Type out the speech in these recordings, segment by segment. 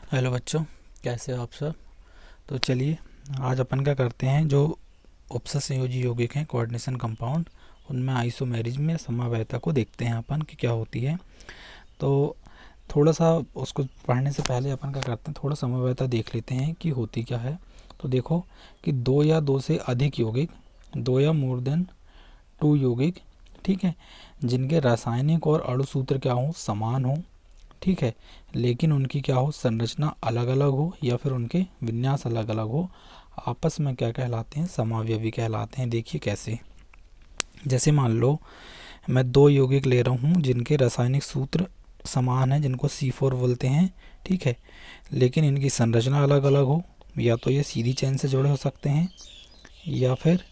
Hello बच्चों, कैसे हो आप सब। तो चलिए आज अपन क्या करते हैं, जो उपसंयोजी यौगिक हैं कोऑर्डिनेशन कंपाउंड, उनमें आइसोमेरिज्म में समवायता को देखते हैं अपन कि क्या होती है। तो थोड़ा सा उसको पढ़ने से पहले अपन क्या करते हैं, थोड़ा समवायता देख लेते हैं कि होती क्या है। तो देखो कि दो या दो से अधिक यौगिक, दो या मोर देन टू यौगिक, ठीक है, जिनके रासायनिक और अणु सूत्र क्या हो, समान हो, ठीक है, लेकिन उनकी क्या हो, संरचना अलग अलग हो या फिर उनके विन्यास अलग अलग हो, आपस में क्या कहलाते हैं, समावयवी कहलाते हैं। देखिए कैसे, जैसे मान लो मैं दो यौगिक ले रहा हूँ जिनके रासायनिक सूत्र समान है, जिनको C4 बोलते हैं, ठीक है, लेकिन इनकी संरचना अलग अलग हो, या तो ये सीधी चेन से जुड़े हो सकते हैं या फिर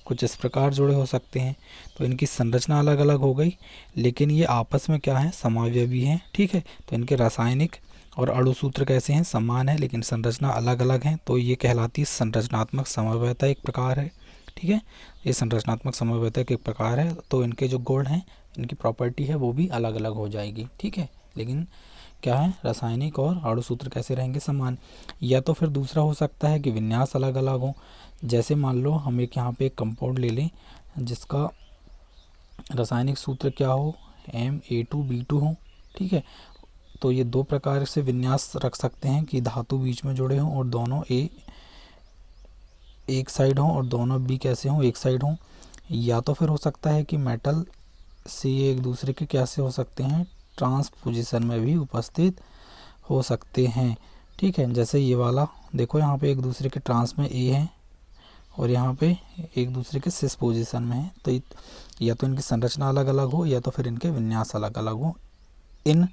कुछ इस प्रकार जुड़े हो सकते हैं। तो इनकी संरचना अलग अलग हो गई, लेकिन ये आपस में क्या है, समावयवी हैं, ठीक है। तो इनके रासायनिक और अणु सूत्र कैसे हैं, समान है, लेकिन संरचना अलग अलग है, तो ये कहलाती है संरचनात्मक समवायता, एक प्रकार है, ठीक है। ये संरचनात्मक समवायता के एक प्रकार है। तो इनके जो गुण हैं, इनकी प्रॉपर्टी है, वो भी अलग अलग हो जाएगी, ठीक है, लेकिन क्या है, रासायनिक और अणु सूत्र कैसे रहेंगे, समान। या तो फिर दूसरा हो सकता है कि विन्यास अलग अलग हो। जैसे मान लो हम एक यहाँ पे एक कंपाउंड ले लें जिसका रासायनिक सूत्र क्या हो, MA2B2 हो, ठीक है। तो ये दो प्रकार से विन्यास रख सकते हैं कि धातु बीच में जुड़े हों और दोनों A एक साइड हों और दोनों B कैसे हों, एक साइड हों। या तो फिर हो सकता है कि मेटल से ये एक दूसरे के कैसे हो सकते हैं, ट्रांसपोजिशन में भी उपस्थित हो सकते हैं, ठीक है। जैसे ये वाला देखो, यहाँ पे एक दूसरे के ट्रांस में A है और यहाँ पे एक दूसरे के सिस पोजीशन में है। तो या तो इनकी संरचना अलग अलग हो या तो फिर इनके विन्यास अलग अलग हो। इन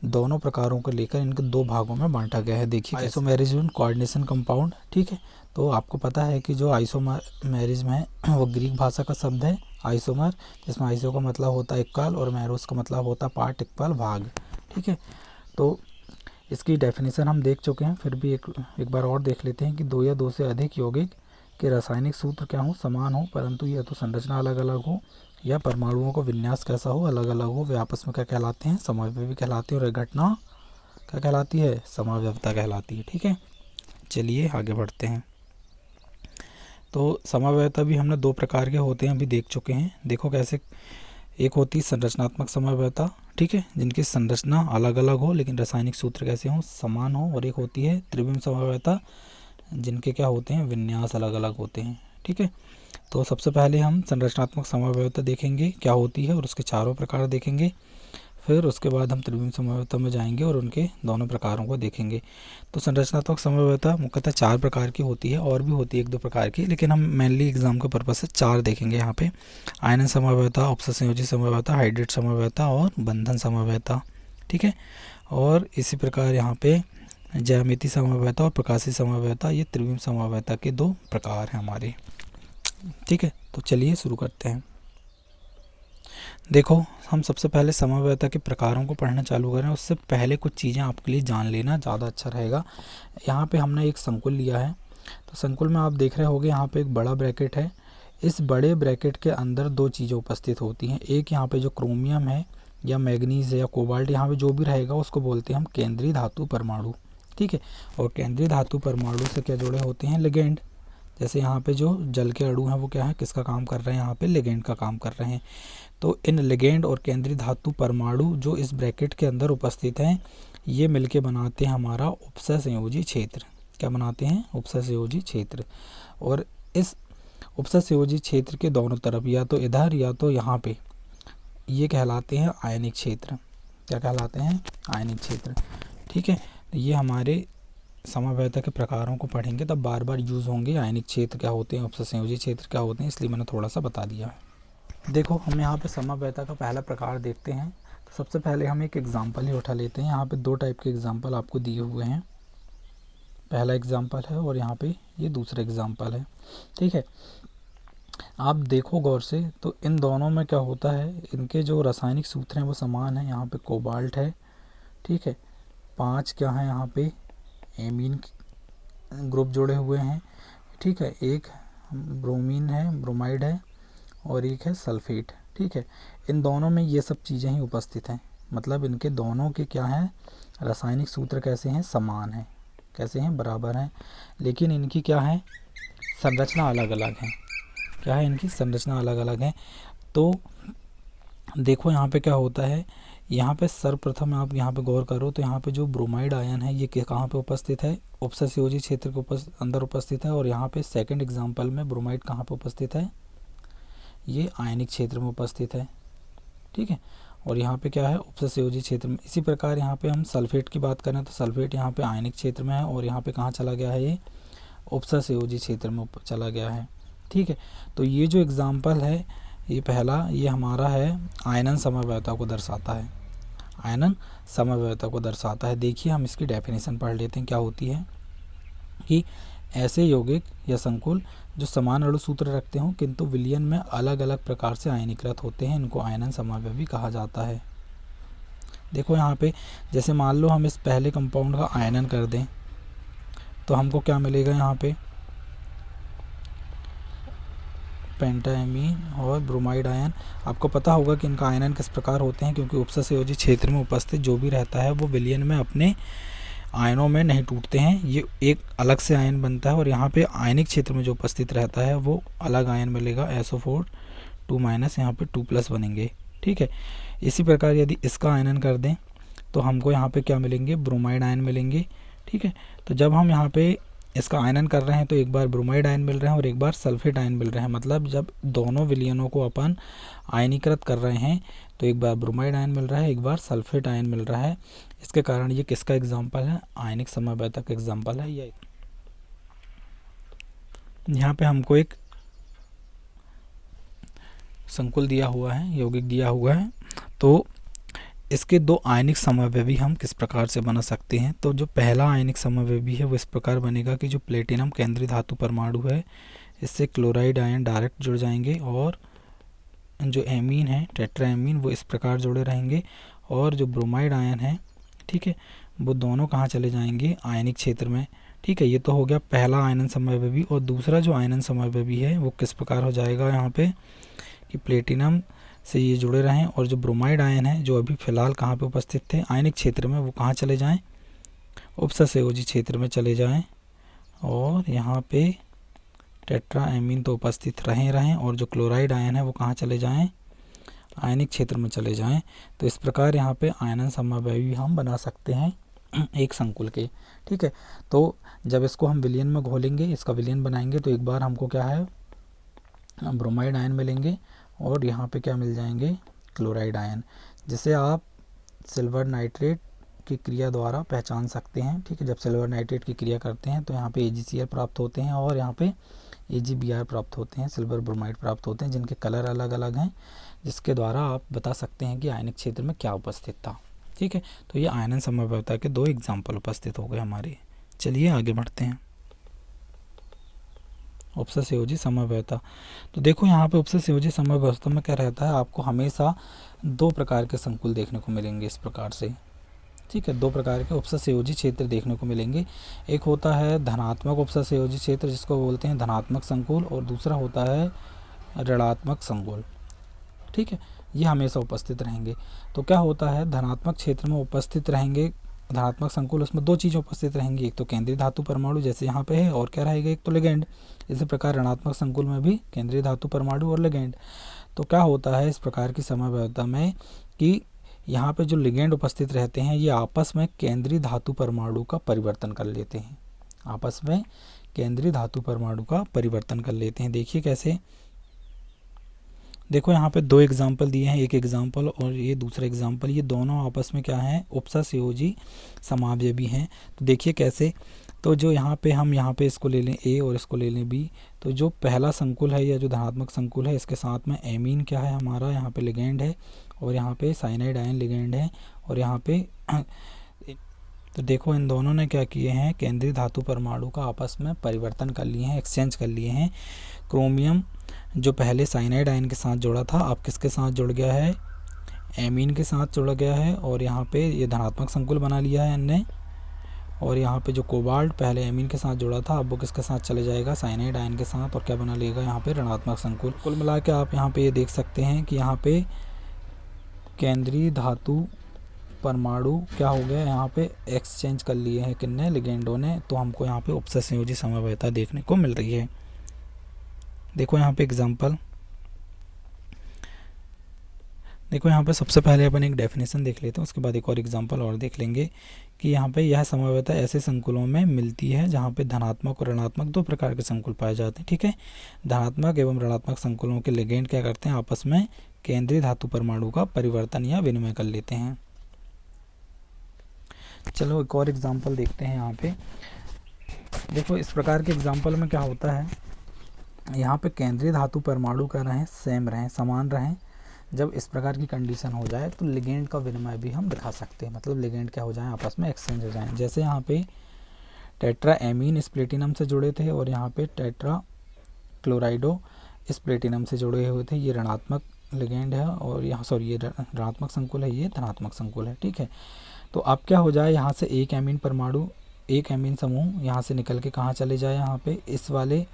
दोनों प्रकारों को लेकर इनके दो भागों में बांटा गया है। देखिए आइसोमेरिज्म कोऑर्डिनेशन कंपाउंड, ठीक है। तो आपको पता है कि जो आइसोमेरिज्म है वो ग्रीक भाषा का शब्द है आइसोमर, जिसमें आइसो का मतलब होता है इक्वल और मैरोस का मतलब होता है पार्ट, इक्वल, भाग, ठीक है। तो इसकी डेफिनेशन हम देख चुके हैं, फिर भी एक बार और देख लेते हैं कि दो या दो से अधिक यौगिक के रासायनिक सूत्र क्या हो, समान हो, परंतु या तो संरचना अलग अलग हो या परमाणुओं का विन्यास कैसा हो, अलग अलग हो, वे आपस में क्या कहलाते हैं, समावयवी कहलाते हैं। और एक घटना क्या कहलाती है, समावयवता कहलाती है, ठीक है। चलिए आगे बढ़ते हैं। तो समावयवता भी हमने दो प्रकार के होते हैं अभी देख चुके हैं। देखो कैसे, एक होती है संरचनात्मक समवायता, ठीक है, जिनकी संरचना अलग अलग हो लेकिन रासायनिक सूत्र कैसे हों, समान हो। और एक होती है त्रिविम समवायता, जिनके क्या होते हैं, विन्यास अलग अलग होते हैं, ठीक है। तो सबसे पहले हम संरचनात्मक समवायता देखेंगे क्या होती है और उसके चारों प्रकार देखेंगे। फिर उसके बाद हम त्रिविम समवायता में जाएंगे और उनके दोनों प्रकारों को देखेंगे। तो संरचनात्मक समवायता मुख्यतः चार प्रकार की होती है, और भी होती है एक दो प्रकार की, लेकिन हम मेनली एग्जाम के पर्पज से चार देखेंगे यहाँ पे। आयनन समवायता, उपसंयोजी समवायता, हाइड्रेट समवायता और बंधन समवायता, ठीक है। और इसी प्रकार यहाँ पे ज्यामिति समवायता और प्रकाशीय समवायता, ये त्रिविम समवायता के दो प्रकार हैं हमारे, ठीक है। तो चलिए शुरू करते हैं। देखो हम सबसे पहले समवायता के प्रकारों को पढ़ना चालू करें, उससे पहले कुछ चीज़ें आपके लिए जान लेना ज़्यादा अच्छा रहेगा। यहाँ पे हमने एक संकुल लिया है, तो संकुल में आप देख रहे होंगे यहाँ पे एक बड़ा ब्रैकेट है। इस बड़े ब्रैकेट के अंदर दो चीज़ें उपस्थित होती हैं। एक यहाँ पे जो क्रोमियम है या मैग्नीज है या कोबाल्ट, यहाँ पे जो भी रहेगा उसको बोलते हैं हम केंद्रीय धातु परमाणु, ठीक है। और केंद्रीय धातु परमाणु से क्या जुड़े होते हैं, लिगेंड। जैसे यहाँ पे जो जल के अणु हैं वो क्या है, किसका काम कर रहे हैं, यहाँ पे लिगेंड का काम कर रहे हैं। तो इन लिगेंड और केंद्रीय धातु परमाणु जो इस ब्रैकेट के अंदर उपस्थित हैं, ये मिलके बनाते हैं हमारा उपसंयोजी क्षेत्र। क्या बनाते हैं, उपसंयोजी क्षेत्र। और इस उपसंयोजी क्षेत्र के दोनों तरफ, या तो इधर या तो यहाँ पे, ये कहलाते हैं आयनिक क्षेत्र। क्या कहलाते हैं, आयनिक क्षेत्र, ठीक है। ये हमारे समवायता के प्रकारों को पढ़ेंगे तब बार बार यूज़ होंगे। आयनिक क्षेत्र क्या होते हैं, उपसंयोजी क्षेत्र क्या होते हैं, इसलिए मैंने थोड़ा सा बता दिया। देखो हम यहाँ पे समवायता का पहला प्रकार देखते हैं। तो सबसे पहले हम एक एग्जांपल ही उठा लेते हैं। यहाँ पे दो टाइप के एग्जांपल आपको दिए हुए हैं, पहला एग्जांपल है और यहाँ पे ये दूसरा एग्जांपल है, ठीक है। आप देखो गौर से, तो इन दोनों में क्या होता है, इनके जो रासायनिक सूत्र हैं वो समान है। यहाँ पे कोबाल्ट है, ठीक है, 5 क्या है यहाँ पे एमीन ग्रुप जुड़े हुए हैं, ठीक है, एक ब्रोमीन है, ब्रोमाइड है, और एक है सल्फेट, ठीक है। इन दोनों में ये सब चीज़ें ही उपस्थित हैं, मतलब इनके दोनों के क्या हैं, रासायनिक सूत्र कैसे हैं, समान हैं, कैसे हैं, बराबर हैं, लेकिन इनकी क्या है, संरचना अलग अलग है। क्या है, इनकी संरचना अलग अलग है। तो देखो यहाँ पे क्या होता है, यहाँ पे सर्वप्रथम आप यहाँ पे गौर करो तो यहाँ पे जो ब्रोमाइड आयन है ये कहाँ पे उपस्थित है, उपसंयोजी क्षेत्र के अंदर उपस्थित है। और यहाँ पे सेकंड एग्जांपल में ब्रोमाइड कहाँ पे उपस्थित है, ये आयनिक क्षेत्र में उपस्थित है। ठीक है, और यहाँ पे क्या है, उपसंयोजी क्षेत्र में। इसी प्रकार यहाँ पे हम सल्फेट की बात करें तो सल्फेट यहाँ पे आयनिक क्षेत्र में है और यहाँ पे कहाँ चला गया है, ये उपसंयोजी क्षेत्र में चला गया है। ठीक है, तो ये जो एग्जाम्पल है ये पहला, ये हमारा है आयनन समव्ययता को दर्शाता है, आयनन समव्ययता को दर्शाता है। देखिए हम इसकी डेफिनेशन पढ़ लेते हैं क्या होती है, कि ऐसे यौगिक या संकुल जो समान अणु सूत्र रखते हों किंतु विलयन में अलग अलग प्रकार से आयनीकृत होते हैं, इनको आयनन समव्ययी कहा जाता है। देखो यहाँ पे जैसे मान लो हम इस पहले कंपाउंड का आयनन कर दें तो हमको क्या मिलेगा, यहाँ पे पेंटाएमीन और ब्रोमाइड आयन। आपको पता होगा कि इनका आयनन किस प्रकार होते हैं, क्योंकि उपसंयोजी क्षेत्र में उपस्थित जो भी रहता है वो विलयन में अपने आयनों में नहीं टूटते हैं, ये एक अलग से आयन बनता है। और यहाँ पे आयनिक क्षेत्र में जो उपस्थित रहता है वो अलग आयन मिलेगा, SO4 2- यहाँ पे 2+ बनेंगे। ठीक है, इसी प्रकार यदि इसका आयनन कर दें तो हमको यहाँ पे क्या मिलेंगे, ब्रोमाइड आयन मिलेंगे। ठीक है, तो जब हम यहाँ पे इसका आयनन कर रहे हैं तो एक बार ब्रोमाइड आयन मिल रहे हैं और एक बार सल्फेट आयन मिल रहे हैं। मतलब जब दोनों विलयनों को अपन आयनीकृत कर रहे हैं तो एक बार ब्रोमाइड आयन मिल रहा है, एक बार सल्फेट आयन मिल रहा है। इसके कारण ये किसका एग्जाम्पल है, आयनिक समव्ययता का एग्जाम्पल है। ये यहाँ पे हमको एक संकुल दिया हुआ है, यौगिक दिया हुआ है, तो इसके दो आयनिक समव्ययी हम किस प्रकार से बना सकते हैं। तो जो पहला आयनिक समव्ययी है वो इस प्रकार बनेगा कि जो प्लेटिनम केंद्रीय धातु परमाणु है इससे क्लोराइड आयन डायरेक्ट जुड़ जाएंगे और जो एमीन है टेट्राएमीन वो इस प्रकार जुड़े रहेंगे। और जो ब्रोमाइड आयन है, ठीक है, वो दोनों कहाँ चले जाएंगे, आयनिक क्षेत्र में। ठीक है, ये तो हो गया पहला आयनन समव्ययी। और दूसरा जो आयनन समव्ययी है वो किस प्रकार हो जाएगा, यहाँ पे कि प्लेटिनम से ये जुड़े रहें और जो ब्रोमाइड आयन है जो अभी फ़िलहाल कहाँ पे उपस्थित थे, आयनिक क्षेत्र में, वो कहाँ चले जाएं, उपसंयोजी क्षेत्र में चले जाएं। और यहाँ पे टेट्राएमीन तो उपस्थित रहें और जो क्लोराइड आयन है वो कहाँ चले जाएं, आयनिक क्षेत्र में चले जाएं। तो इस प्रकार यहाँ पे आयनन समव्ययी हम बना सकते हैं एक संकुल के। ठीक है, तो जब इसको हम विलयन में घोलेंगे, इसका विलयन बनाएंगे तो एक बार हमको क्या है, ब्रोमाइड आयन मिलेंगे और यहाँ पे क्या मिल जाएंगे, क्लोराइड आयन, जिसे आप सिल्वर नाइट्रेट की क्रिया द्वारा पहचान सकते हैं। ठीक है, जब सिल्वर नाइट्रेट की क्रिया करते हैं तो यहाँ पे AgCl प्राप्त होते हैं और यहाँ पे AgBr प्राप्त होते हैं, सिल्वर ब्रोमाइड प्राप्त होते हैं, जिनके कलर अलग अलग हैं, जिसके द्वारा आप बता सकते हैं कि आयनिक क्षेत्र में क्या उपस्थित था। ठीक है, तो ये आयनन समव्ययता के दो एग्जाम्पल उपस्थित हो गए हमारे। चलिए आगे बढ़ते हैं, उपसंयोजी समव्ययता। तो देखो यहाँ पे उपसंयोजी समव्ययता में क्या रहता है, आपको हमेशा दो प्रकार के संकुल देखने को मिलेंगे इस प्रकार से। ठीक है, दो प्रकार के उपसंयोजी क्षेत्र देखने को मिलेंगे। एक होता है धनात्मक उपसंयोजी क्षेत्र जिसको बोलते हैं धनात्मक संकुल, और दूसरा होता है ऋणात्मक संकुल। ठीक है, ये हमेशा उपस्थित रहेंगे। तो क्या होता है, धनात्मक क्षेत्र में उपस्थित रहेंगे धनात्मक संकुल, उसमें दो चीज़ें उपस्थित रहेंगी, एक तो केंद्रीय धातु परमाणु जैसे यहाँ पे है, और क्या रहेगा, एक तो लिगेंड। इसी प्रकार ऋणात्मक संकुल में भी केंद्रीय धातु परमाणु और लिगेंड। तो क्या होता है इस प्रकार की समव्ययता में कि यहाँ पे जो लिगेंड उपस्थित रहते हैं ये आपस में केंद्रीय धातु परमाणु का परिवर्तन कर लेते हैं, आपस में केंद्रीय धातु परमाणु का परिवर्तन कर लेते हैं। देखिए कैसे, देखो यहाँ पे दो एग्जाम्पल दिए हैं, एक एग्जाम्पल और ये दूसरा एग्जाम्पल, ये दोनों आपस में क्या हैं, उपसंयोजी समावयवी हैं। तो देखिए कैसे, तो जो यहाँ पे हम यहाँ पे इसको ले लें A और इसको ले लें B, तो जो पहला संकुल है या जो धनात्मक संकुल है इसके साथ में एमीन क्या है हमारा, यहाँ पे लिगेंड है, और यहाँ पे साइनाइड आयन लिगेंड है, और यहाँ पे तो देखो इन दोनों ने क्या किए हैं, केंद्रीय धातु परमाणु का आपस में परिवर्तन कर लिए हैं, एक्सचेंज कर लिए हैं। क्रोमियम जो पहले साइनाइड आयन के साथ जुड़ा था अब किसके साथ जुड़ गया है, एमीन के साथ जुड़ गया है, और यहाँ पे ये धनात्मक संकुल बना लिया है इनने। और यहाँ पे जो कोबाल्ट पहले एमीन के साथ जुड़ा था अब वो किसके साथ चले जाएगा, साइनाइड आयन के साथ, और क्या बना लेगा यहाँ पे, ऋणात्मक संकुल। कुल मिला के आप यहाँ पे ये देख सकते हैं कि यहाँ पे केंद्रीय धातु परमाणु क्या हो गया यहाँ पे एक्सचेंज कर लिए हैं किन्ने, लिगेंडों ने, तो हमको यहाँ पे उपसर्ग संयोजी समवायता देखने को मिल रही है। देखो यहाँ पे एग्जांपल, देखो यहाँ पे सबसे पहले अपन एक डेफिनेशन देख लेते हैं, उसके बाद एक और एग्जांपल और देख लेंगे कि यहाँ पे यह समवायता ऐसे संकुलों में मिलती है जहाँ पे धनात्मक और ऋणात्मक दो प्रकार के संकुल पाए जाते हैं। ठीक है, धनात्मक एवं ऋणात्मक संकुलों के लिगेंड क्या करते हैं, आपस में केंद्रीय धातु परमाणु का परिवर्तन या विनिमय कर लेते हैं। चलो एक और एग्जाम्पल देखते हैं। यहाँ पे देखो इस प्रकार के एग्जाम्पल में क्या होता है, यहाँ पे केंद्रीय धातु परमाणु क्या रहें, सेम रहें, समान रहें। जब इस प्रकार की कंडीशन हो जाए तो लिगेंड का विनिमय भी हम दिखा सकते हैं, मतलब लिगेंड क्या हो जाए, आपस में एक्सचेंज हो जाए। जैसे यहाँ पे टेट्रा एमीन इस प्लेटिनम से जुड़े थे और यहाँ पे टेट्रा क्लोराइडो इस प्लेटिनम से जुड़े हुए थे। ये ऋणात्मक लिगेंड है और यहाँ सॉरी ये ऋणात्मक संकुल है, ये धनात्मक संकुल है। ठीक है, तो अब क्या हो जाए, यहाँ से एक एमीन परमाणु, एक एमीन समूह यहाँ से निकल के कहाँ चले जाए, यहाँ पे इस वाले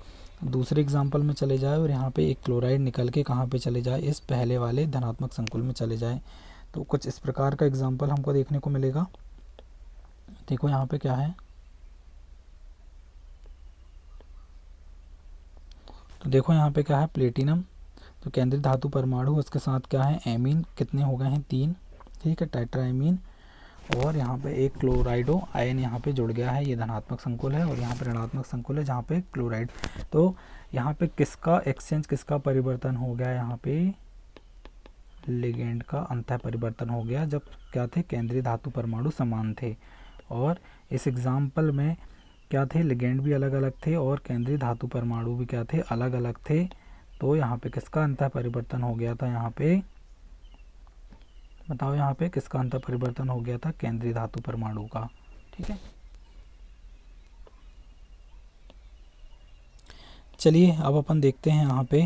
दूसरे एग्जाम्पल में चले जाए, और यहाँ पे एक क्लोराइड निकल के कहाँ पे चले जाए, इस पहले वाले धनात्मक संकुल में चले जाए। तो कुछ इस प्रकार का एग्जाम्पल हमको देखने को मिलेगा। देखो यहाँ पे क्या है, तो देखो यहाँ पे क्या है, प्लेटिनम तो केंद्रीय धातु परमाणु, उसके साथ क्या है एमीन, कितने हो गए हैं 3। ठीक है, टेट्रा एमीन, और यहाँ पे एक क्लोराइडो आयन यहाँ पे जुड़ गया है, ये धनात्मक संकुल है, और यहाँ पे ऋणात्मक संकुल है जहाँ पे क्लोराइड। तो यहाँ पे किसका एक्सचेंज, किसका परिवर्तन हो गया, यहाँ पे लिगेंड का अंतः परिवर्तन हो गया, जब क्या थे, केंद्रीय धातु परमाणु समान थे। और इस एग्जाम्पल में क्या थे, लिगेंड भी अलग अलग थे और केंद्रीय धातु परमाणु भी क्या थे, अलग अलग थे। तो यहाँ पे किसका अंतः परिवर्तन हो गया था, यहाँ पे बताओ, यहाँ पे किसका अंतः परिवर्तन हो गया था, केंद्रीय धातु परमाणु का। ठीक है, चलिए अब अपन देखते हैं यहाँ पे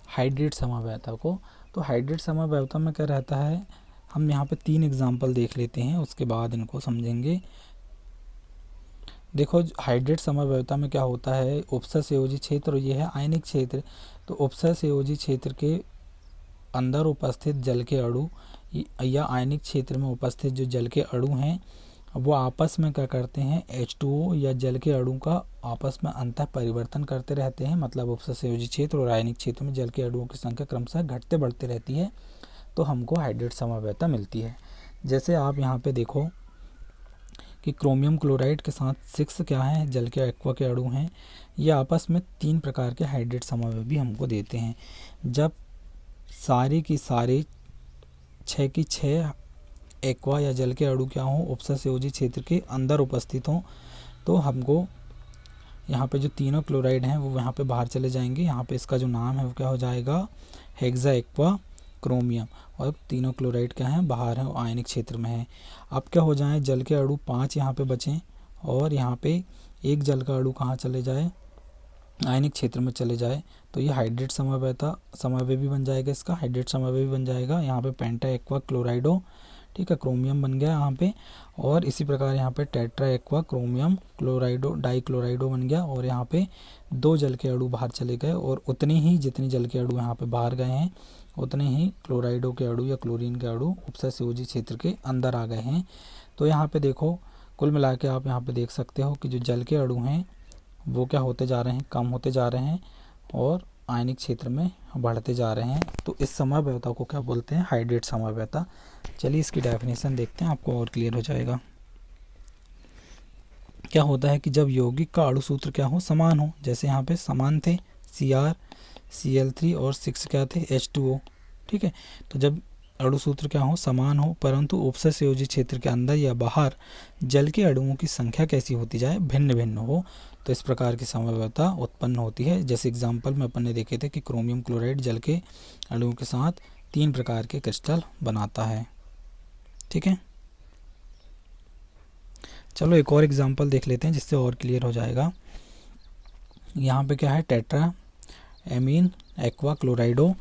हाइड्रेट समवायता को। तो हाइड्रेट समवायता में क्या रहता है, हम यहाँ पे 3 एग्जाम्पल देख लेते हैं, उसके बाद इनको समझेंगे। देखो हाइड्रेट समवायता में क्या होता है, उपसर्ग संयोजी क्षेत्र और ये है आयनिक क्षेत्र। तो उपसर्ग संयोजी क्षेत्र के अंदर उपस्थित जल के अणु या आयनिक क्षेत्र में उपस्थित जो जल के अणु हैं वो आपस में क्या करते हैं, H2O या जल के अणु का आपस में अंतः परिवर्तन करते रहते हैं। मतलब उपसर्ग संयोजी क्षेत्र और आयनिक क्षेत्र में जल के अणुओं की संख्या क्रमशः घटते बढ़ते रहती है, तो हमको हाइड्रेट समवायता मिलती है। जैसे आप यहाँ पे देखो कि क्रोमियम क्लोराइड के साथ 6 क्या है, जल के एक्वा के अणु हैं, ये आपस में 3 प्रकार के हाइड्रेट समवाय भी हमको देते हैं। जब सारे की सारे 6 की 6 एक्वा या जल के अणु क्या हों, उपसर्ग संयोजी क्षेत्र के अंदर उपस्थित हों, तो हमको यहाँ पे जो तीनों क्लोराइड हैं वो यहाँ पे बाहर चले जाएंगे। यहाँ पे इसका जो नाम है वो क्या हो जाएगा, हेक्सा एक्वा क्रोमियम, और तीनों क्लोराइड क्या हैं, बाहर हैं, आयनिक क्षेत्र में है। अब क्या हो जाए, जल के अणु 5 यहाँ पे बचें, और यहाँ पे एक जल का अणु कहाँ चले जाए, आयनिक क्षेत्र में चले जाए, तो ये हाइड्रेट समवायता समवाय भी बन जाएगा, इसका हाइड्रेट समवाय भी बन जाएगा। यहाँ पे पेंटा एक्वा क्लोराइडो, ठीक है, क्रोमियम बन गया यहाँ पे, और इसी प्रकार यहाँ पे टेट्रा एक्वा क्रोमियम क्लोराइडो डाई क्लोराइडो बन गया, और यहाँ पे 2 जल के अणु बाहर चले गए, और उतनी ही जितनी जल के अणु यहाँ पे बाहर गए हैं उतने ही क्लोराइडो के अणु या क्लोरीन के अणु उपसर्ग संयोजी क्षेत्र के अंदर आ गए हैं। तो यहाँ पे देखो कुल मिला के आप यहाँ पे देख सकते हो कि जो जल के अणु हैं वो क्या होते जा रहे हैं, कम होते जा रहे हैं, और आयनिक क्षेत्र में बढ़ते जा रहे हैं। तो इस समवायता को क्या बोलते हैं, हाइड्रेट समवायता। चलिए इसकी डेफिनेशन देखते हैं, आपको और क्लियर हो जाएगा। क्या होता है कि जब यौगिक का अणु सूत्र क्या हो, समान हो, जैसे यहाँ पे समान थे Cr Cl3 और 6 क्या थे, H2O। ठीक है, तो जब अणु सूत्र क्या हो, समान हो, परंतु उपसर्ग संयोजी क्षेत्र के अंदर या बाहर जल के अणुओं की संख्या कैसी होती जाए, भिन्न भिन्न हो, तो इस प्रकार की समवायता उत्पन्न होती है। जैसे एग्जाम्पल में अपन ने देखे थे कि क्रोमियम क्लोराइड जल के अणुओं के साथ 3 प्रकार के क्रिस्टल बनाता है। ठीक है, चलो एक और एग्जाम्पल देख लेते हैं जिससे और क्लियर हो जाएगा। यहाँ पे क्या है, टेट्रा एमीन एक्वा क्लोराइडो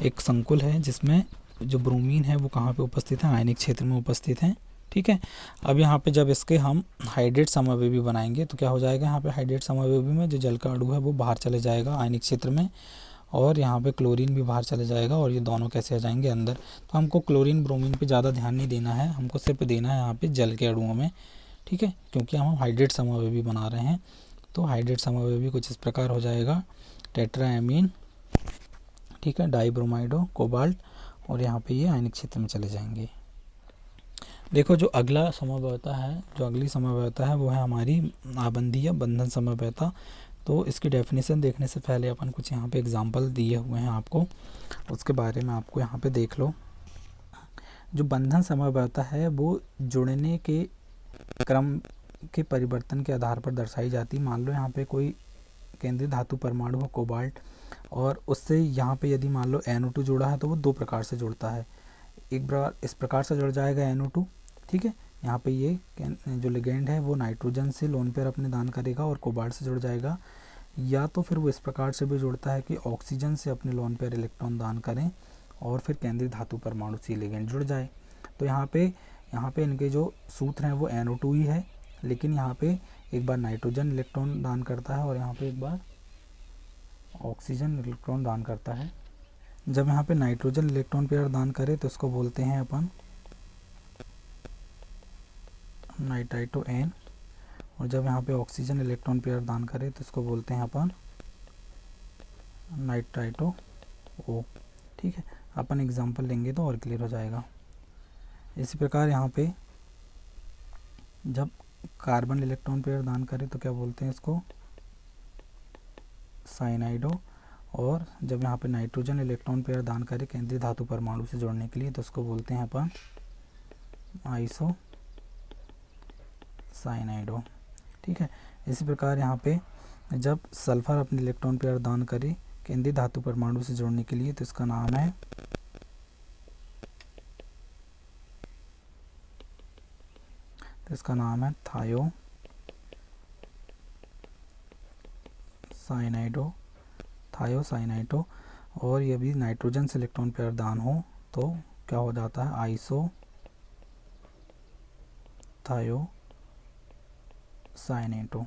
एक संकुल है जिसमें जो ब्रोमीन है वो कहाँ पे उपस्थित है, आयनिक क्षेत्र में उपस्थित है। ठीक है, अब यहाँ पे जब इसके हम हाइड्रेट समवाय बनाएंगे तो क्या हो जाएगा, यहाँ पे हाइड्रेट समवाय में जो जल का अणु है वो बाहर चले जाएगा आयनिक क्षेत्र में, और यहाँ पे क्लोरीन भी बाहर चले जाएगा और ये दोनों कैसे आ जाएंगे अंदर। तो हमको क्लोरीन ब्रोमीन पे ज़्यादा ध्यान नहीं देना है, हमको सिर्फ देना है यहाँ पे जल के अणुओं में, ठीक है, क्योंकि हम हाइड्रेट समअवयवी बना रहे हैं। तो हाइड्रेट समअवयवी कुछ इस प्रकार हो जाएगा, टेट्राएमीन, ठीक है, डाइब्रोमाइडो कोबाल्ट, और यहाँ पे ये आयनिक क्षेत्र में चले जाएंगे। देखो जो अगला समअवयवता है, जो अगली समअवयवता है वो है हमारी आबंधीय बंधन समअवयवता। तो इसकी डेफिनेशन देखने से पहले अपन कुछ यहाँ पे एग्जांपल दिए हुए हैं आपको, उसके बारे में आपको यहाँ पे देख लो। जो बंधन समअवयवता है वो जुड़ने के क्रम के परिवर्तन के आधार पर दर्शाई जाती। मान लो यहाँ पे कोई केंद्रीय धातु परमाणु हो कोबाल्ट, और उससे यहाँ पे यदि मान लो NO2 जुड़ा है तो वो दो प्रकार से जुड़ता है। एक बार इस प्रकार से जुड़ जाएगा NO2, ठीक है, यहाँ पे ये जो लिगेंड है वो नाइट्रोजन से लोन पेयर अपने दान करेगा और कोबाल्ट से जुड़ जाएगा, या तो फिर वो इस प्रकार से भी जुड़ता है कि ऑक्सीजन से अपने लोन पेयर इलेक्ट्रॉन दान करें और फिर केंद्रीय धातु परमाणु से लिगेंड जुड़ जाए। तो यहाँ पे इनके जो सूत्र हैं वो NO2 ही है, लेकिन यहाँ पे एक बार नाइट्रोजन इलेक्ट्रॉन दान करता है और यहाँ पे एक बार ऑक्सीजन इलेक्ट्रॉन दान करता है। जब यहाँ पे नाइट्रोजन इलेक्ट्रॉन पेयर दान करे तो इसको बोलते हैं अपन नाइट्राइटो N, और जब यहाँ पे ऑक्सीजन इलेक्ट्रॉन पेयर दान करे तो इसको बोलते हैं अपन नाइट्राइटो O, ठीक है। अपन एग्जांपल लेंगे तो और क्लियर हो जाएगा। इसी प्रकार यहाँ पे जब कार्बन इलेक्ट्रॉन पेयर दान करे तो क्या बोलते हैं इसको, साइनाइडो, और जब यहाँ पे नाइट्रोजन इलेक्ट्रॉन पेयर दान करे केंद्रीय धातु परमाणु से जोड़ने के लिए तो उसको बोलते हैं अपन आइसो साइनाइडो, ठीक है। इसी प्रकार यहाँ पे जब सल्फर अपने इलेक्ट्रॉन पेयर दान करे केंद्रीय धातु परमाणु से जोड़ने के लिए तो इसका नाम है थायो साइनाइडो, और ये भी नाइट्रोजन से इलेक्ट्रॉन पेयर दान हो तो क्या हो जाता है, आइसो थायो साइनाइडो,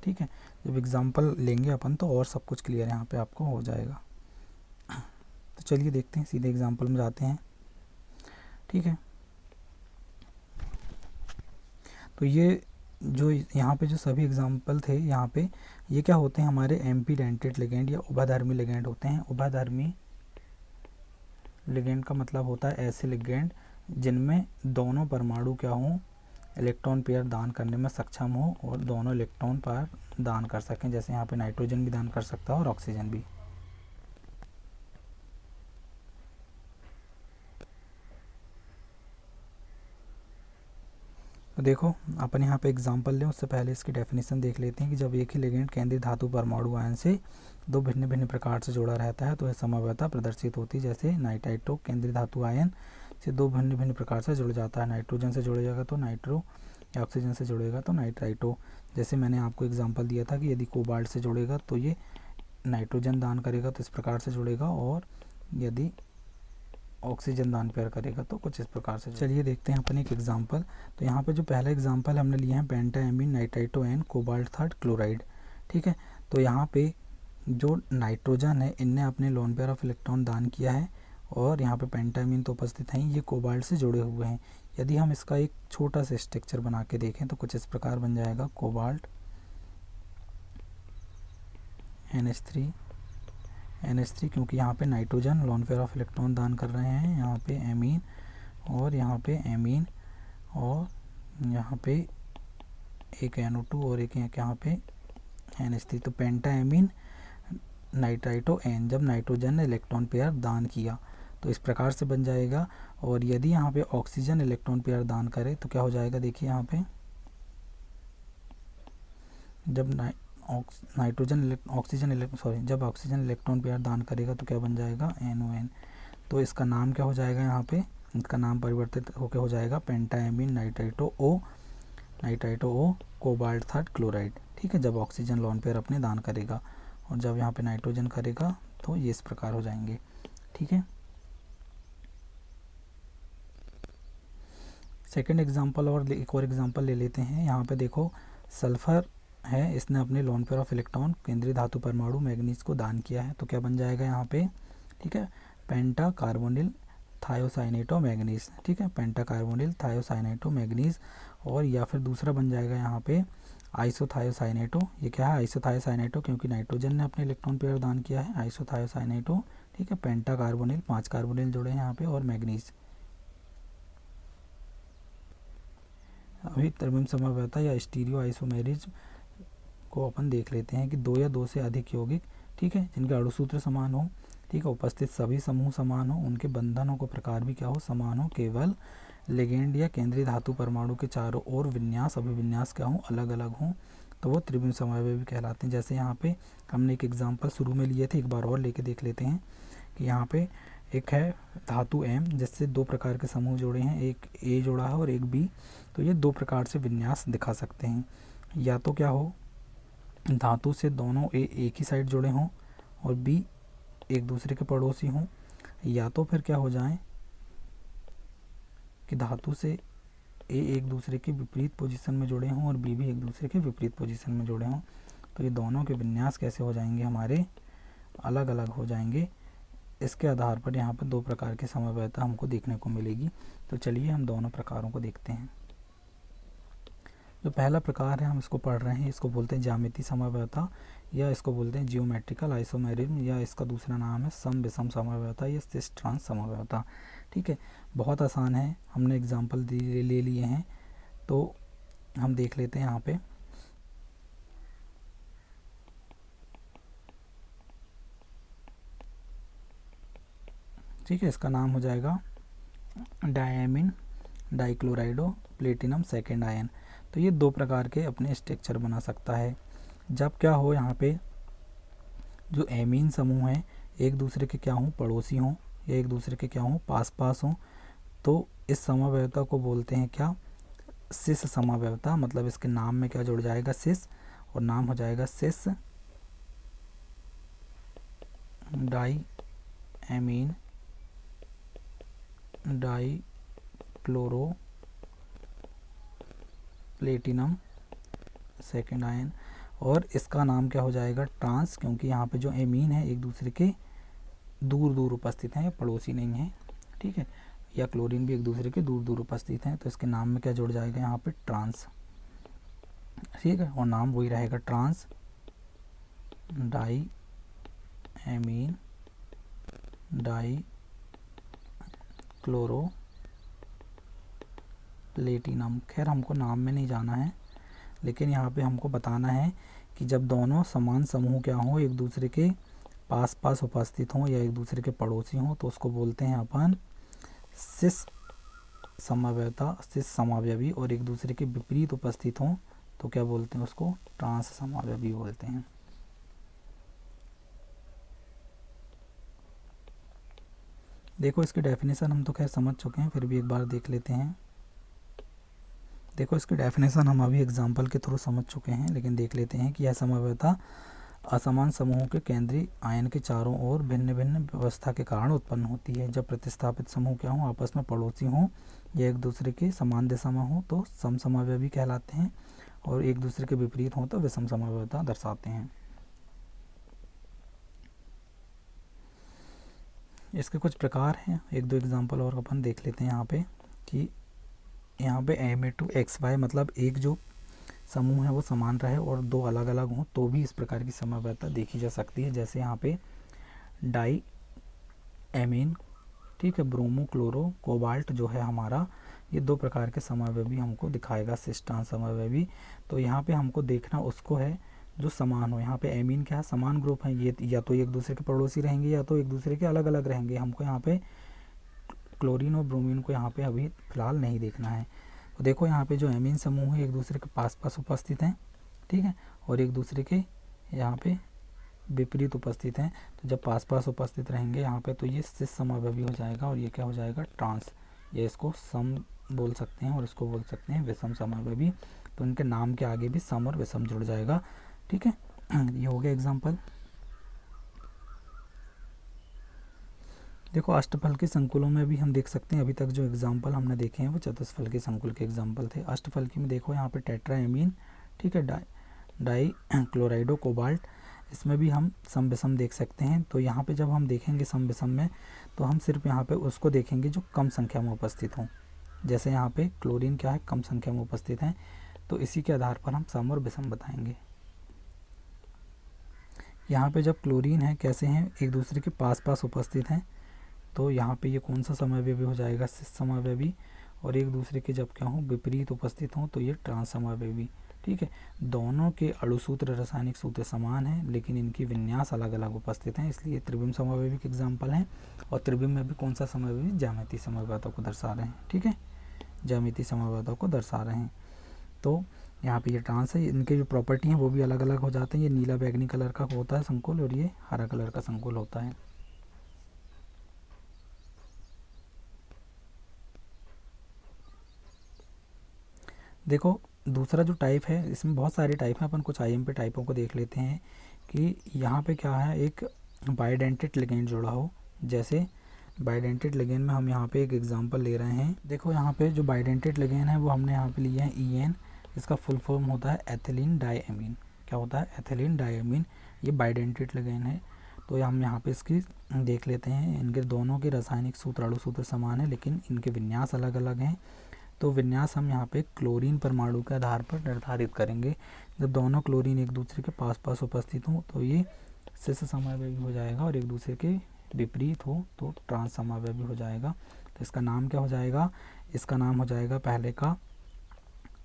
ठीक है। जब एग्जांपल लेंगे अपन तो और सब कुछ क्लियर यहाँ पे आपको हो जाएगा। तो चलिए देखते हैं, सीधे एग्जांपल में जाते हैं, ठीक है। तो ये जो यहाँ पे जो सभी एग्जांपल थे यहाँ पे ये क्या होते हैं, हमारे एम्पीडेंटेड लिगेंड या उभयधर्मी लिगेंड होते हैं। उभयधर्मी लिगेंड का मतलब होता है ऐसे लिगेंड जिनमें दोनों परमाणु क्या हों, इलेक्ट्रॉन पेयर दान करने में सक्षम हो और दोनों इलेक्ट्रॉन पेयर दान कर सकें। जैसे यहाँ पे नाइट्रोजन भी दान कर सकता है और ऑक्सीजन भी। तो देखो अपन यहाँ पे एग्जांपल लें उससे पहले इसकी डेफिनेशन देख लेते हैं कि जब एक ही लिगेंड केंद्रीय धातु परमाणु आयन से दो भिन्न भिन्न प्रकार से जुड़ा रहता है तो यह समअवयवता प्रदर्शित होती है। जैसे नाइट्राइटो केंद्रीय धातु आयन से दो भिन्न भिन्न प्रकार से जुड़ जाता है, नाइट्रोजन से जुड़ेगा तो नाइट्रो, या ऑक्सीजन से जुड़ेगा तो नाइट्राइटो। जैसे मैंने आपको एग्जाम्पल दिया था कि यदि कोबाल्ट से जुड़ेगा तो ये नाइट्रोजन दान करेगा तो इस प्रकार से जुड़ेगा, और यदि ऑक्सीजन दान पेयर करेगा तो कुछ इस प्रकार से। चलिए देखते हैं अपन एक एग्जांपल। तो यहाँ पे जो पहला एग्जांपल हमने लिया है पेंटाएमीन nitrito N cobalt third chloride, ठीक है। तो यहाँ पे जो नाइट्रोजन है इनने अपने लोन पेयर ऑफ इलेक्ट्रॉन दान किया है और यहाँ पे पेंटामीन तो उपस्थित हैं, ये कोबाल्ट से जुड़े हुए हैं। यदि हम इसका एक छोटा सा स्ट्रक्चर बना के देखें तो कुछ इस प्रकार बन जाएगा, कोबाल्ट NH3 क्योंकि यहाँ पे nitrogen lone pair of electron दान कर रहे हैं, यहाँ पे एमीन और यहाँ पे एमीन और यहाँ पे एक NO2 और एक यहाँ पे NH3। तो पेंटाएमीन नाइट्राइटो N जब नाइट्रोजन ने इलेक्ट्रॉन पेयर दान किया तो इस प्रकार से बन जाएगा। और यदि यहाँ पे ऑक्सीजन इलेक्ट्रॉन पेयर दान करे तो क्या हो जाएगा, देखिए यहाँ पे जब जब ऑक्सीजन इलेक्ट्रॉन पेयर दान करेगा तो क्या बन जाएगा, NON। तो इसका नाम क्या हो जाएगा, यहाँ पे इसका नाम परिवर्तित होकर हो जाएगा पेंटाएमीन nitrito O cobalt third chloride, ठीक है। जब ऑक्सीजन लोन पेयर अपने दान करेगा और जब यहाँ पे नाइट्रोजन करेगा तो ये इस प्रकार हो जाएंगे, ठीक है। सेकेंड एग्जाम्पल और एक और एग्जाम्पल ले लेते हैं। यहाँ पे देखो सल्फ़र है, इसने अपने लोन पेयर ऑफ इलेक्ट्रॉन केंद्रीय धातु परमाणु मैग्नीज को दान किया है, तो क्या बन जाएगा यहाँ पे, ठीक है, पेंटा कार्बोनिल थायोसाइनेटो मैग्नीज, ठीक है, पेंटा कार्बोनिल थायोसाइनेटो मैग्नीज। और या फिर दूसरा बन जाएगा यहाँ पे आइसोथायोसाइनेटो। ये क्या है, आइसोथायोसाइनेटो, क्योंकि नाइट्रोजन ने अपने इलेक्ट्रॉन पेयर दान किया है, आइसोथायोसाइनेटो, ठीक है। पेंटा कार्बोनिल, 5 कार्बोनिल जुड़े हैं यहाँ पे, और मैग्नीज। अभी त्रिविम समव्यता या स्टीरियो आइसोमेरिज को अपन देख लेते हैं कि 2 या 2 से अधिक यौगिक, ठीक है, जिनके अणुसूत्र समान हो, ठीक है, उपस्थित सभी समूह समान हो, उनके बंधनों को प्रकार भी क्या हो, समान हो, केवल लिगेंड या केंद्रीय धातु परमाणु के चारों ओर विन्यास अभिविन्यास क्या हो, अलग अलग हो, तो वो त्रिविम समव्यय कहलाते हैं। जैसे यहाँ पे हमने एक एग्जाम्पल शुरू में लिए थे, एक बार और लेके देख लेते हैं कि यहाँ पे एक है धातु एम, जिससे 2 प्रकार के समूह जुड़े हैं, एक ए जोड़ा है और एक बी, तो ये 2 प्रकार से विन्यास दिखा सकते हैं। या तो क्या हो, धातु से दोनों ए एक ही साइड जुड़े हों और बी एक दूसरे के पड़ोसी हों, या तो फिर क्या हो जाए कि धातु से ए एक दूसरे के विपरीत पोजीशन में जुड़े हों और बी भी एक दूसरे के विपरीत पोजीशन में जुड़े हों, तो ये दोनों के विन्यास कैसे हो जाएंगे, हमारे अलग अलग हो जाएंगे। इसके आधार पर यहाँ पर 2 प्रकार की समव्ययता हमको देखने को मिलेगी। तो चलिए हम दोनों प्रकारों को देखते हैं। जो पहला प्रकार है हम इसको पढ़ रहे हैं, इसको बोलते हैं ज्यामितीय समव्ययता, या इसको बोलते हैं जियोमेट्रिकल आइसोमेरिज्म, या इसका दूसरा नाम है सम विषम समव्ययता या सिस ट्रांस समव्ययता, ठीक है। बहुत आसान है, हमने एग्जाम्पल ले लिए हैं, तो हम देख लेते हैं यहाँ पे। ठीक है, इसका नाम हो जाएगा डायमीन डाइक्लोराइडो प्लेटिनम सेकेंड आयन। तो ये 2 प्रकार के अपने स्ट्रक्चर बना सकता है। जब क्या हो, यहाँ पे जो एमीन समूह हैं एक दूसरे के क्या हों, पड़ोसी हों, या एक दूसरे के क्या हों, पास पास हों, तो इस समव्ययता को बोलते हैं क्या, सिस समव्ययता। मतलब इसके नाम में क्या जुड़ जाएगा, सिस, और नाम हो जाएगा cis die amine die chloro platinum second ion. और इसका नाम क्या हो जाएगा, ट्रांस, क्योंकि यहाँ पे जो एमीन है एक दूसरे के दूर दूर उपस्थित हैं, पड़ोसी नहीं है, ठीक है, या क्लोरीन भी एक दूसरे के दूर दूर उपस्थित हैं, तो इसके नाम में क्या जुड़ जाएगा, यहाँ पे ट्रांस, ठीक है, और नाम वही रहेगा, trans di amine die chloro platinum. खैर हमको नाम में नहीं जाना है, लेकिन यहाँ पे हमको बताना है कि जब दोनों समान समूह क्या हों, एक दूसरे के पास पास उपस्थित हों या एक दूसरे के पड़ोसी हों, तो उसको बोलते हैं अपन सिस समव्ययता, सिस समावयवी। और एक दूसरे के विपरीत उपस्थित हों तो क्या बोलते हैं, उसको ट्रांस समावयवी बोलते हैं। देखो इसकी डेफिनेशन हम तो खैर समझ चुके हैं, फिर भी एक बार देख लेते हैं। देखो इसकी डेफिनेशन हम अभी एग्जाम्पल के थ्रू समझ चुके हैं, लेकिन देख लेते हैं कि यह समव्ययता असमान समूहों के केंद्रीय आयन के चारों ओर भिन्न भिन्न व्यवस्था के कारण उत्पन्न होती है। जब प्रतिस्थापित समूह क्या हों, आपस में पड़ोसी हों या एक दूसरे के समान दिशा में हों तो समसमव्यवी कहलाते हैं, और एक दूसरे के विपरीत हों तो विषम समव्ययता दर्शाते हैं। इसके कुछ प्रकार हैं, 1-2 एग्जाम्पल और अपन देख लेते हैं यहाँ पे कि यहाँ पे Ma2XY मतलब एक जो समूह है वो समान रहे और 2 अलग अलग हों तो भी इस प्रकार की समव्ययता देखी जा सकती है। जैसे यहाँ पे डाई एमीन, ठीक है, ब्रोमो क्लोरो कोबाल्ट जो है हमारा, ये 2 प्रकार के समव्ययी हमको दिखाएगा, सिस ट्रांस समव्ययी। तो यहाँ पे हमको देखना उसको है जो समान हो। यहाँ पे एमीन क्या है, समान ग्रुप है, ये या तो एक दूसरे के पड़ोसी रहेंगे या तो एक दूसरे के अलग अलग रहेंगे। हमको यहाँ पे क्लोरीन और ब्रोमीन को यहाँ पे अभी फ़िलहाल नहीं देखना है। तो देखो यहाँ पे जो एमीन समूह है एक दूसरे के पास पास उपस्थित हैं, ठीक है, और एक दूसरे के यहाँ पे विपरीत उपस्थित हैं। तो जब पास पास उपस्थित रहेंगे यहाँ पे तो ये सिस समव्ययी हो जाएगा, और ये क्या हो जाएगा, ट्रांस। ये इसको सम बोल सकते हैं और इसको बोल सकते हैं विषम समव्ययी। तो इनके नाम के आगे भी सम और विषम जुड़ जाएगा, ठीक है। ये हो गया एग्जाम्पल। देखो अष्टफल के संकुलों में भी हम देख सकते हैं, अभी तक जो एग्जाम्पल हमने देखे हैं वो चतुष्फल के संकुल के एग्जाम्पल थे। अष्टफल की में देखो यहाँ पे टेट्राएमीन, ठीक है, डाई क्लोराइडो कोबाल्ट, इसमें भी हम सम विषम देख सकते हैं। तो यहाँ पे जब हम देखेंगे सम विषम में, तो हम सिर्फ यहाँ पे उसको देखेंगे जो कम संख्या में उपस्थित हों। जैसे यहाँ पे क्लोरीन क्या है, कम संख्या में उपस्थित है, तो इसी के आधार पर हम सम और विषम बताएंगे। यहाँ पे जब क्लोरीन है कैसे हैं, एक दूसरे के पास पास उपस्थित हैं, तो यहाँ पे ये कौन सा समावयवी हो जाएगा, सिस समावयवी। और एक दूसरे के जब क्या हों, विपरीत उपस्थित हों, तो ये ट्रांस समावयवी। ठीक है, दोनों के अणुसूत्र रासायनिक सूत्र समान हैं, लेकिन इनकी विन्यास अलग अलग उपस्थित हैं, इसलिए त्रिविम समावयवी के एग्जाम्पल हैं। और त्रिविम में भी कौन सा समावयवी, ज्यामितीय समवायता को दर्शा रहे हैं। ठीक है, ज्यामितीय समवायता को दर्शा रहे हैं। तो यहाँ पे ये ट्रांस है, इनके जो प्रॉपर्टी हैं वो भी अलग अलग हो जाते हैं। ये नीला बैगनी कलर का होता है संकुल, और ये हरा कलर का संकुल होता है। देखो दूसरा जो टाइप है, इसमें बहुत सारे टाइप हैं, अपन कुछ आईएमपी टाइपों को देख लेते हैं कि यहाँ पे क्या है, एक बाइडेंटेड लिगेंड जुड़ा हो। जैसे बाइडेंटेड लिगेंड में हम यहाँ पे एक एग्जांपल ले रहे हैं। देखो यहाँ पे जो बाइडेंटेड लिगेंड है वो हमने यहाँ पे लिया है EN, इसका फुल फॉर्म होता है एथिलीन डाइएमीन। क्या होता है, एथिलीन डाइएमीन। ये बाइडेंटेड लिगेंड है। तो हम यहाँ पे इसकी देख लेते हैं। इनके दोनों के रासायनिक सूत्र अणुसूत्र समान है, लेकिन इनके विन्यास अलग अलग हैं। तो विन्यास हम यहाँ पे क्लोरीन परमाणु के आधार पर निर्धारित करेंगे। जब दोनों क्लोरीन एक दूसरे के पास पास उपस्थित हों तो ये सिस समावयवी हो जाएगा, और एक दूसरे के विपरीत हो तो ट्रांस समावयवी हो जाएगा। तो इसका नाम क्या हो जाएगा, इसका नाम हो जाएगा पहले का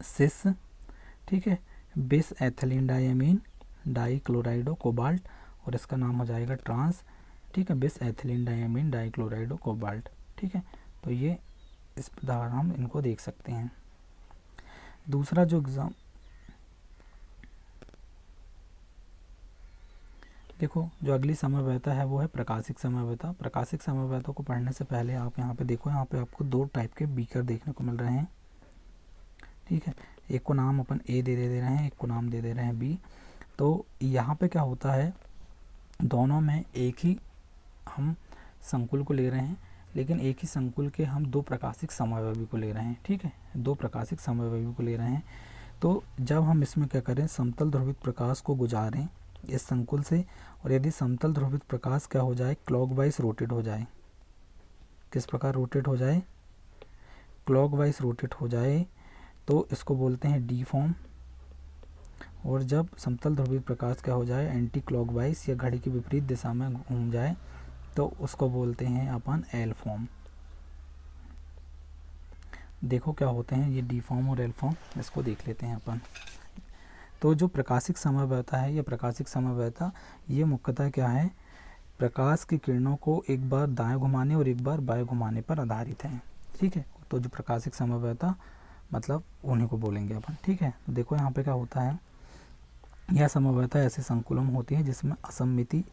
सिस, ठीक है, बिस एथिलीन डाइएमीन डाई क्लोराइडो कोबाल्ट, और इसका नाम हो जाएगा ट्रांस। ठीक है, बिस एथिलीन डाइएमीन डाई क्लोराइडो कोबाल्ट। ठीक है, तो ये इस प्रकार हम इनको देख सकते हैं। दूसरा जो देखो जो अगली समवायता है वो है प्रकाशिक समवायता। प्रकाशिक समवायता को पढ़ने से पहले आप यहाँ पे देखो, यहाँ पे आपको दो टाइप के बीकर देखने को मिल रहे हैं। ठीक है, एक को नाम अपन ए दे रहे हैं, एक को नाम दे रहे हैं बी। तो यहाँ पे क्या होता है, दोनों में एक ही हम संकुल को ले रहे हैं, लेकिन एक ही संकुल के हम दो प्रकाशिक समवायवी को ले रहे हैं। ठीक है, दो प्रकाशिक समवायवी को ले रहे हैं। तो जब हम इसमें क्या करें, समतल ध्रुवित प्रकाश को गुजारें इस संकुल से, और यदि समतल ध्रुवित प्रकाश क्या हो जाए, क्लॉकवाइज रोटेट हो जाए। किस प्रकार रोटेट हो जाए, क्लॉकवाइज रोटेट हो जाए, तो इसको बोलते हैं डी फॉर्म। और जब समतल ध्रुवित प्रकाश क्या हो जाए, एंटी क्लॉकवाइज या घड़ी की विपरीत दिशा में घूम जाए, तो उसको बोलते हैं अपन एल फॉर्म। देखो क्या होते हैं ये डी फॉर्म और एल फॉर्म, इसको देख लेते हैं अपन। तो जो प्रकाशिक समवायता है, ये प्रकाशिक समवायता ये मुख्यतः क्या है, प्रकाश की किरणों को एक बार दाएं घुमाने और एक बार बाएं घुमाने पर आधारित है। ठीक है, तो जो प्रकाशिक समवायता मतलब उन्हीं को बोलेंगे अपन। ठीक है, तो देखो यहाँ पे क्या होता है, यह समवायता ऐसे संकुलों में होती है जिसमें असममिति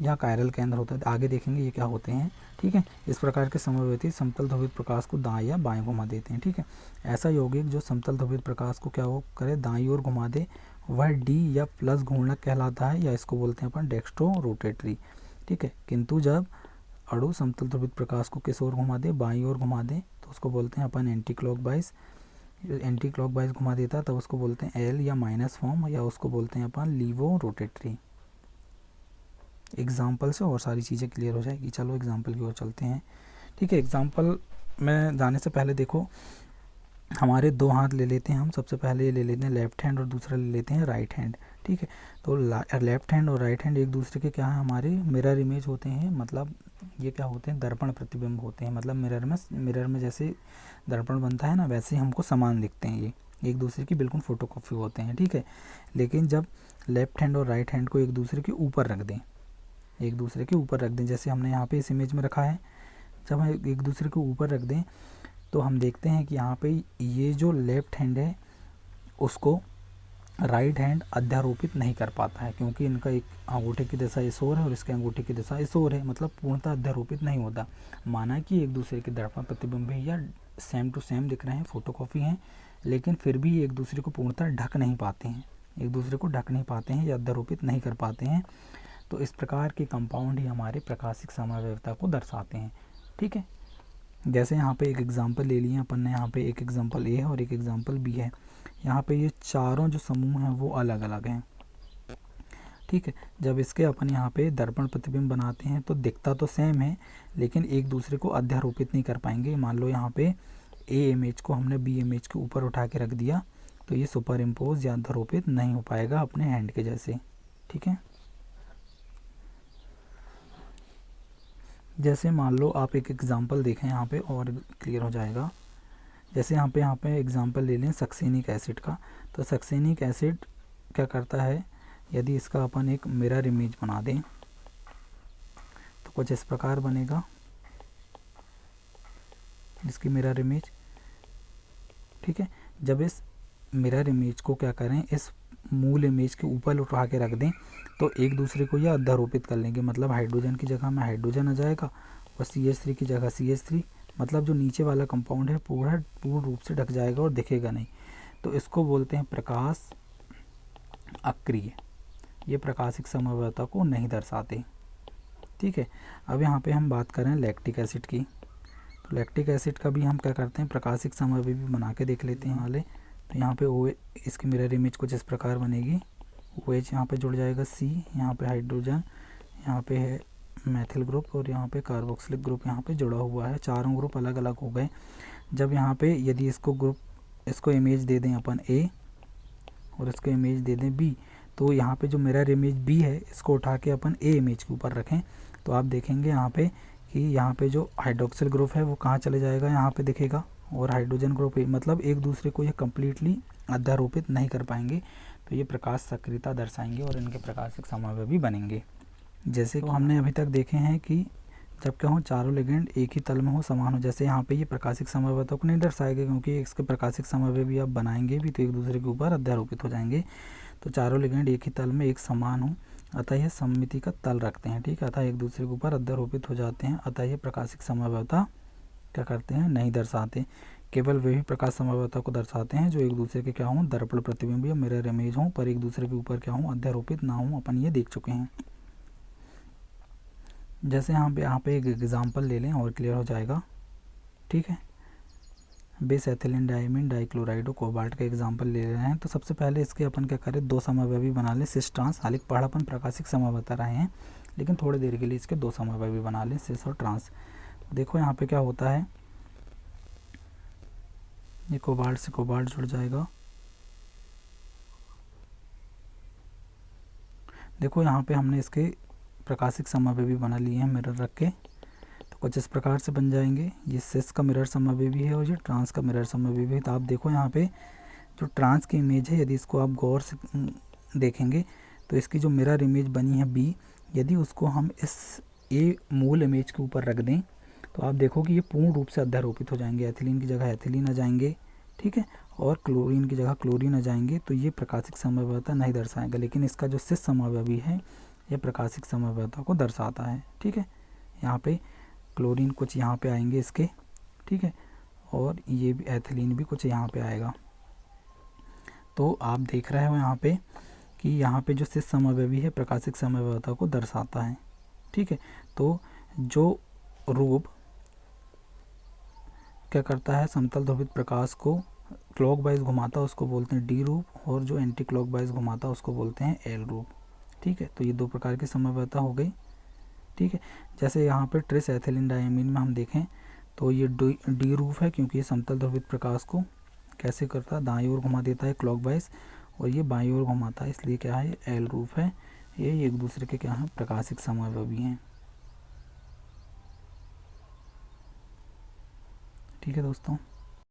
या कायरल केंद्र होता है। आगे देखेंगे ये क्या होते हैं। ठीक है, इस प्रकार के समवर्ती समतल ध्रुवित प्रकाश को दाएं या बाएं घुमा देते हैं। ठीक है, ऐसा यौगिक जो समतल ध्रुवित प्रकाश को क्या हो करे, दाईं ओर घुमा दे, वह डी या प्लस घूर्णक कहलाता है, या इसको बोलते हैं अपन डेक्स्ट्रो रोटेटरी। ठीक है, किंतु जब अणु समतल ध्रुवित प्रकाश को किस ओर घुमा दे, बाईं ओर घुमा दे, तो उसको बोलते हैं अपन एंटी क्लॉकवाइज। एंटी क्लॉकवाइज घुमा देता है तब उसको बोलते हैं एल या माइनस फॉर्म, या उसको बोलते हैं अपन लीवो रोटेटरी। एग्जाम्पल से और सारी चीज़ें क्लियर हो जाएगी। चलो एग्जाम्पल की ओर चलते हैं। ठीक है, एग्जाम्पल में जाने से पहले देखो, हमारे दो हाथ ले लेते हैं हम। सबसे पहले ये ले लेते हैं लेफ्ट हैंड और दूसरा ले लेते हैं राइट हैंड। ठीक है, तो लेफ्ट हैंड और राइट हैंड एक दूसरे के क्या है, हमारे मिरर इमेज होते हैं। मतलब ये क्या होते हैं, दर्पण प्रतिबिंब होते हैं। मतलब मिरर में जैसे दर्पण बनता है ना, वैसे हमको समान दिखते हैं, ये एक दूसरे की बिल्कुल फोटोकॉपी होते हैं। ठीक है, लेकिन जब लेफ्ट हैंड और राइट हैंड को एक दूसरे के ऊपर रख दें, एक दूसरे के ऊपर रख दें, जैसे हमने यहाँ पे इस इमेज में रखा है, जब हम एक दूसरे के ऊपर रख दें तो हम देखते हैं कि यहाँ पे ये जो लेफ्ट हैंड है उसको राइट हैंड अध्यारोपित नहीं कर पाता है, क्योंकि इनका एक अंगूठे की दिशा इस ओर है और इसके अंगूठे की दिशा इस ओर है। मतलब पूर्णतः अध्यारोपित नहीं होता। माना कि एक दूसरे के दर्पण प्रतिबिंब है या सेम टू सेम दिख रहे हैं, फोटोकॉपी हैं, लेकिन फिर भी एक दूसरे को पूर्णतः ढक नहीं पाते हैं, एक दूसरे को ढक नहीं पाते हैं या अध्यारोपित नहीं कर पाते हैं। तो इस प्रकार के कंपाउंड ही हमारे प्रकाशिक समवायता को दर्शाते हैं। ठीक है, जैसे यहाँ पे एक एग्जांपल ले लिए अपन ने, यहाँ पे एक एग्जांपल ए है और एक एग्जांपल बी है। यहाँ पे ये चारों जो समूह हैं वो अलग अलग हैं, ठीक है। जब इसके अपन यहाँ पे दर्पण प्रतिबिंब बनाते हैं तो दिखता तो सेम है, लेकिन एक दूसरे को अध्यारोपित नहीं कर पाएंगे। मान लो यहाँ पे ए इमेज को हमने बी इमेज के ऊपर उठा के रख दिया, तो ये सुपर इम्पोज या अध्यारोपित नहीं हो पाएगा अपने हैंड के जैसे, ठीक है। जैसे मान लो आप एक एग्जांपल देखें यहाँ पे और क्लियर हो जाएगा। जैसे यहाँ पे एग्जांपल ले लें सक्सेनिक एसिड का। तो सक्सेनिक एसिड क्या करता है, यदि इसका अपन एक मिरर इमेज बना दें तो कुछ इस प्रकार बनेगा, इसकी मिरर इमेज, ठीक है। जब इस मिरर इमेज को क्या करें, इस मूल इमेज के ऊपर उठा के रख दें तो एक दूसरे को यह अध्यारोपित कर लेंगे। मतलब हाइड्रोजन की जगह में हाइड्रोजन आ जाएगा और CH3 की जगह CH3, मतलब जो नीचे वाला कंपाउंड है पूर्ण रूप से ढक जाएगा और दिखेगा नहीं। तो इसको बोलते हैं प्रकाश अक्रिय। ये प्रकाशिक समव्ययता को नहीं दर्शाते, ठीक है। अब यहाँ पे हम बात करें लैक्टिक एसिड की। तो लैक्टिक एसिड का भी हम क्या करते हैं, प्रकाशिक समव्यय भी बना के देख लेते हैं वाले। तो यहाँ पे ओ, इसकी मिरर इमेज कुछ इस प्रकार बनेगी। OH यहाँ पे जुड़ जाएगा, C यहाँ पे हाइड्रोजन, यहाँ पे है मैथिल ग्रुप और यहाँ पे कार्बोक्सिलिक ग्रुप यहाँ पे जुड़ा हुआ है। चारों ग्रुप अलग अलग हो गए। जब यहाँ पे यदि इसको इमेज दे दें अपन A और इसको इमेज दे दें B, तो यहाँ पे जो मिरर इमेज B है इसको उठा के अपन A इमेज के ऊपर रखें तो आप देखेंगे यहाँ पे कि यहाँ पे जो हाइड्रोक्सिल ग्रुप है वो कहाँ चले जाएगा, यहाँ पे दिखेगा, और हाइड्रोजन ग्रुप मतलब एक दूसरे को ये कम्प्लीटली अध्यारोपित नहीं कर पाएंगे। तो ये प्रकाश सक्रियता दर्शाएंगे और इनके प्रकाशिक समव्यय भी बनेंगे। जैसे कि हमने अभी तक देखे हैं कि जब क्या हो, चारों लिगेंड एक ही तल में हो, समान हो। जैसे यहाँ पे ये प्रकाशिक समव्ययता को नहीं दर्शाएगा क्योंकि इसके प्रकाशिक समव्यय भी आप बनाएंगे भी तो एक दूसरे के ऊपर अध्यारोपित हो जाएंगे। तो चारों लिगेंड एक ही तल में एक समान हो, अतः यह सममिति का तल रखते हैं, ठीक है। अतः एक दूसरे के ऊपर अध्यारोपित हो जाते हैं, अतः ये प्रकाशिक समव्ययता क्या करते हैं, नहीं दर्शाते। केवल वे ही प्रकाश समव्ययता को दर्शाते हैं जो एक दूसरे के क्या हों, दर्पण प्रतिबिंब या मिरर इमेज हों, पर एक दूसरे के ऊपर क्या हों, अध्यारोपित ना हों। अपन ये देख चुके हैं। जैसे यहाँ पे एक एग्जांपल ले लें और क्लियर हो जाएगा, ठीक है। बेस एथिलीन डाइमीन डाइक्लोराइड और कोबाल्ट का एग्जांपल ले रहे हैं। तो सबसे पहले इसके अपन क्या करें, दो समव्यय भी बना लें, सिस ट्रांस। हालांकि पढ़ा अपन प्रकाशिक समव्ययता रहे हैं, लेकिन थोड़ी देर के लिए इसके दो समव्यय भी बना लें, सिस और ट्रांस। देखो यहाँ पे क्या होता है, ये कोबाल्ट से कोबाल्ट जुड़ जाएगा। देखो यहाँ पे हमने इसके प्रकाशिक समव्यय भी बना लिए हैं मिरर रख के, तो कुछ इस प्रकार से बन जाएंगे। ये सिस का मिरर समव्यय भी है और ये ट्रांस का मिरर समव्यय भी है। तो आप देखो यहाँ पे जो ट्रांस की इमेज है, यदि इसको आप गौर से देखेंगे तो इसकी जो मिरर इमेज बनी है B, यदि उसको हम इस A मूल इमेज के ऊपर रख दें तो आप देखो कि ये पूर्ण रूप से अध्यारोपित हो जाएंगे। एथिलीन की जगह एथिलीन आ जाएंगे, ठीक है, और क्लोरीन की जगह क्लोरीन आ जाएंगे। तो ये प्रकाशिक समव्ययता नहीं दर्शाएगा, लेकिन इसका जो सिस समव्यय भी है ये प्रकाशिक समव्ययता को दर्शाता है, ठीक है। यहाँ पे क्लोरीन कुछ यहाँ पे आएंगे इसके, ठीक है, और ये भी एथिलीन भी कुछ यहाँ पे आएगा। तो आप देख रहे हो यहाँ पे कि यहाँ पे जो सिस समव्यय भी है प्रकाशिक समव्ययता को दर्शाता है, ठीक है। तो जो रूप क्या करता है, समतल ध्रुवित प्रकाश को क्लॉकवाइज घुमाता है उसको बोलते हैं डी रूप, और जो एंटी क्लॉकवाइज घुमाता है उसको बोलते हैं एल रूप, ठीक है। तो ये दो प्रकार की समव्ययता हो गई, ठीक है। जैसे यहाँ पे ट्रिस एथिलीन डायमीन में हम देखें तो ये डी रूप है क्योंकि ये समतल ध्रुवित प्रकाश को कैसे करता है, दाईं ओर घुमा देता है क्लॉकवाइज, और ये बाईं ओर घुमाता है, इसलिए क्या है, एल रूप है। ये एक दूसरे के क्या है, प्रकाशिक समव्यय भी हैं, ठीक है दोस्तों।